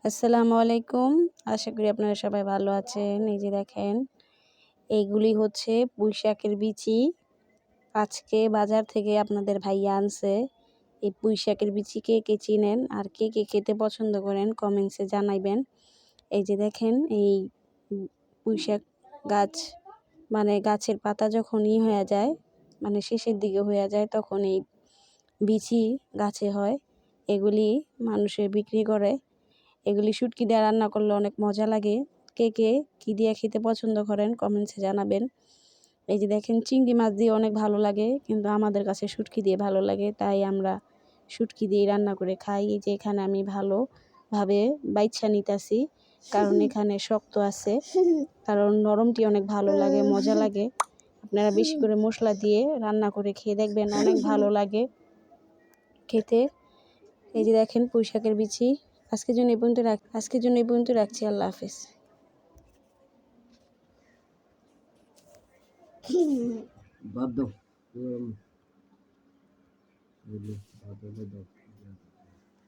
আসসালামু আলাইকুম। আশা করি আপনারা সবাই ভালো আছেন। এই যে দেখেন, এইগুলি হচ্ছে পুঁইশাকের বিচি। আজকে বাজার থেকে আপনাদের ভাইয়া আনছে। এই পুঁইশাকের বিচি কে কে চিনেন আর কে কে খেতে পছন্দ করেন কমেন্টসে জানাইবেন। এই যে দেখেন, এই পুঁইশাক গাছ মানে গাছের পাতা যখন হয়ে যায়, মানে শেষের দিকে হয়ে যায়, তখন এই বিচি গাছে হয়। এগুলি মানুষে বিক্রি করে। এগুলি শুটকি দিয়ে রান্না করলে অনেক মজা লাগে। কে কে কী দিয়ে খেতে পছন্দ করেন কমেন্টসে জানাবেন। এই যে দেখেন, চিংড়ি মাছ দিয়ে অনেক ভালো লাগে, কিন্তু আমাদের কাছে শুটকি দিয়ে ভালো লাগে, তাই আমরা শুটকি দিয়েই রান্না করে খাই। এই যে এখানে আমি ভালোভাবে বাইছা নিতেছি, কারণ এখানে শক্ত আছে, কারণ নরমটি অনেক ভালো লাগে, মজা লাগে। আপনারা বেশি করে মশলা দিয়ে রান্না করে খেয়ে দেখবেন, অনেক ভালো লাগে খেতে। এই যে দেখেন পুঁইশাকের বিচি। আজকের জন্য এই পর্যন্ত রাখছি। আল্লাহ হাফেজ। বাদ দাও। বাদ দাও।